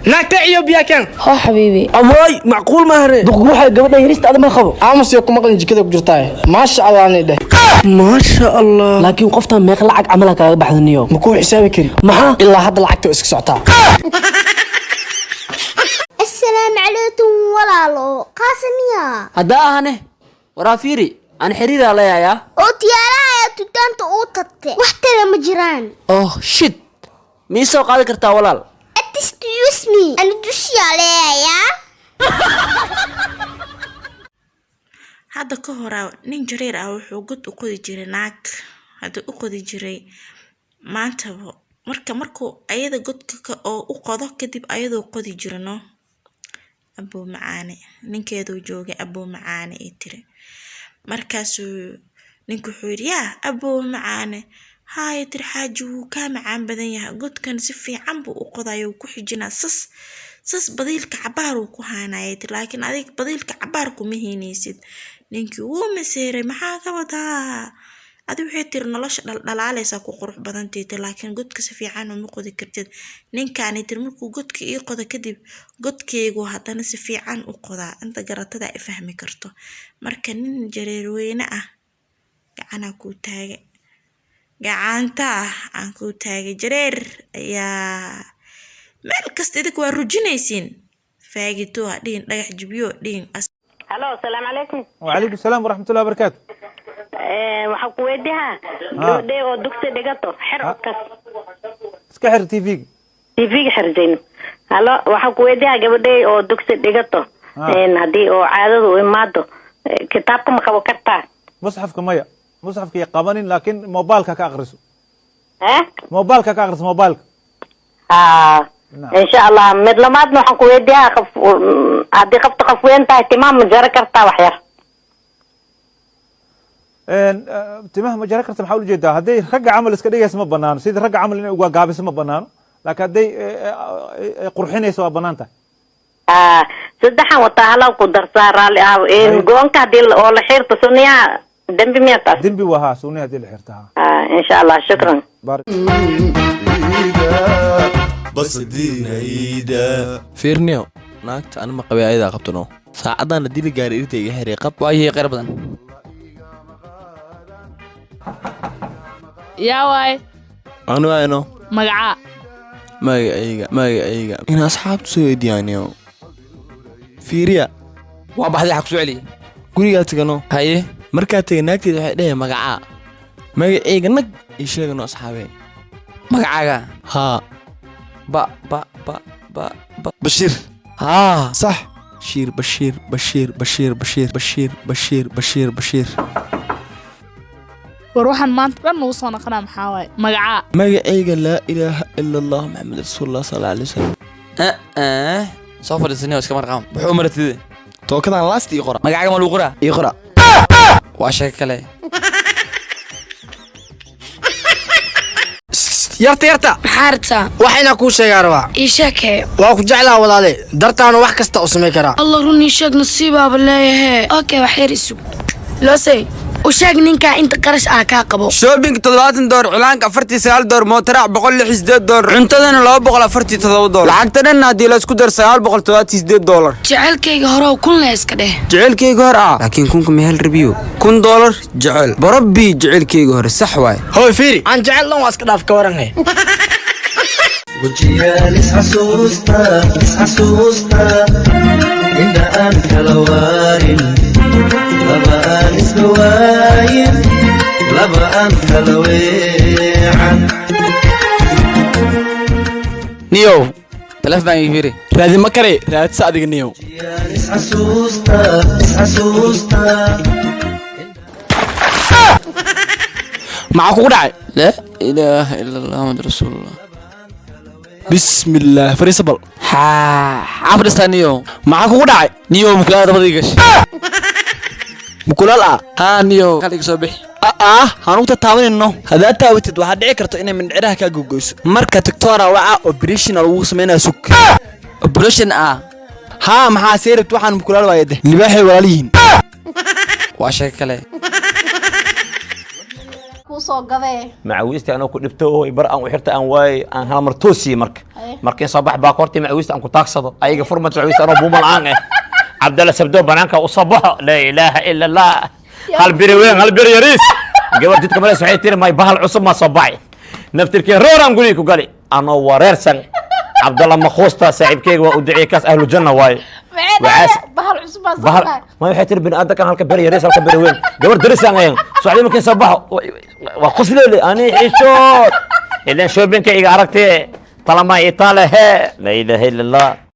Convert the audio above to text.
ناكتعيو بياكن ها حبيبي أبوي معقول ما هري دقوحة قبل يريست هذا ما خبو عامس يوكم مقلن جكده بجرتاي ما شاء الله أنا ده ما شاء الله لكن قفتها ما يخلعك عملك بعد اليوم مكون حسابي كريم محا إلا هذا لعقته اسك سعطا السلام عليكم ولالو قاسمية هدا أهنه ورافيري أنا حريرة عليا يا أوتيالا تدانت أوتت وحتى مجران أوه شيت ميسو قاعدة كرتا ولال أتستيوسمي أنا دوشي عليا يا hadda ka hor nin jareer ah wuxuu god u qodi jiray naag hadda u qodi jiray maanta markuu ayada godka oo u qodo kadib ayadoo qodi jirano abuu macaane ninkeedu joogay abuu macaane ee tiri markaasuu ninku wuxuu yiri yaa abuu macaane haay tiri xaaji wuu ka macaan badan yahay godkan si fiican buu u qodayo ku xijina sas badiilka cabaar uu ku haanayay laakiin adig badiilka cabaar kuma heenaysid ninkii wuu maseeray maxaa ka wadaa adigu waxay tiri nolosha dhalaaleysa ku qurux badan tahay laakiin godka si fiican uma qodi kartid ninkaani tiri markuu godka ii qodo kadib godkeegu haddana si fiican u qodaa inta garatada ay fahmi karto marka nin jareer weyne ah gacana ku taagay gacanta aan ku taagay jareer ayaa meel kasta idinku waa rujinaysiin faagito hadhiin dhagax jibiyo dhiin Hello, السلام عليكم. وعليكم السلام ورحمة الله وبركاته. waxaan ku weydiihaa gabadhay oo dugsi dhigato xir codkaas iska xir TV TV-ga xirjayno halo waxaan ku weydiihaa gabadhay oo dugsi dhigato hadii oo caadadu u imaado kitaabka ma qabo kartaa مصحفك مايا مصحفك يقابلين لكن موبايلك كأغرسه موبايلك كأغرس موبايلك إن شاء الله مدلمات waxaan ku weydiihaa hadii qabto qof weyn tahay timaam ma jara kartaa wax yar timaha ma jara kartaa maxaa u jeedaa hadday ragga camal iska dhigaysa ma banaano sidii ragga camal inay uga gaabiso ma banaano laakiin hadday qurxinayso waa banaan tahay saddexan wataa halaw ku darsaa raali ah goonka hadii oo la xirto sunniya dambi miya taas dambi wahaa sunniya hadii la xirtaa إن شاء الله شكرا fiirniyo naagta anima qabay ayadaa qabtano saacadana dili gaari irtayga xirey qab waayay qeyr badan yaa waay anu ayno magaca magacayga in asxaabtu soo weydiyaaniyo fiiriya waa baxday xaq soo celiya gurigaa tegano haye markaa tegay naagteeda waxay dhaheen magacaa magacayga nag ii sheegano asxaabee magacaaga haa bashir ها صح بشير وروحان maanta dhan uu soo naqana maxaa waay magaca magacayga laa ilaaha illa allah maxamed rasuulullah sallallahu alayhi wasallam soo fadhiisanayo iska marqam wuxuu maratide tookadan last ii qora magacaaga ma lagu qoraa ii qora waa shay kale yarta حارتا waxayna ku sheegaa rabaa إيشاكي waa ku jeclaa walaale dartaana wax kasta u sameey karaa الله روني شاك نصيبها بالله هي أوكي وحير السوق لو سي وشاك نينكا انت قرش آكا قبو shopping $7 cilaanka $49 mootaraac $168 cuntadana $247 lacagtan hadii la isku dar $978 جعلكيga hore oo kun la iska dheh jecelkeyga hore laakiin kunka meel rabiyo $1 jecel barabbi jecelkeyga hore sax waay hooy fiiri aan jecel lan waa iska dhaaf ka waranay وجيال حسوستا إن أنت لوارن لما أنس لواين لما أنت لويعن نيو تلفبان يفيري raadi ma kare raadsa adiga niyow حسوستا maxaa kugu dhacay لا إله إلا الله محمد رسول الله بسم الله فريسبل عفرستا نيو maxaa kugu dhacay نيو مكلا دبدي gash mukulaal ah ها نيو خليك soo bixi hanuugta taabanayno haddaad taawatid waxaa dhici karta inay mindhiciraha kaa gogoyso marka doctora waca operation lagu sameynaya sug operation haa maxaa seerat waxaan mukulaal waayade libaaxay walaalihiin waa shay kale soo gaday macawiista anoo ku dhibto oo bar aan u xirta aan waay aan hal mar toosiye markii sabax baa korti macawiista aan ku taagsado ayaga furmad macawiista anoo buumal aan Abdalla sabdo banaanka u sabaxo la ilaaha illa allah hal biri weyn hal biri yariis gabar jidka mala saxay tir may bahal cusub ma sabaxay naftirkii rooraan guri ku gali anoo wareersan Abdalla ma khoosta saaxiibkeyga waa u duceeyay kaas ahlu janna waay bahal cusub baa sabaxay ما يحتر بن آدم كان هالك بري يريس هالك بري وين قبر درس عن سعودي ممكن صباح وقصلي لي أنا إيشور إذا شو بينك إيجارك طالما إيطاليا لا إله إلا الله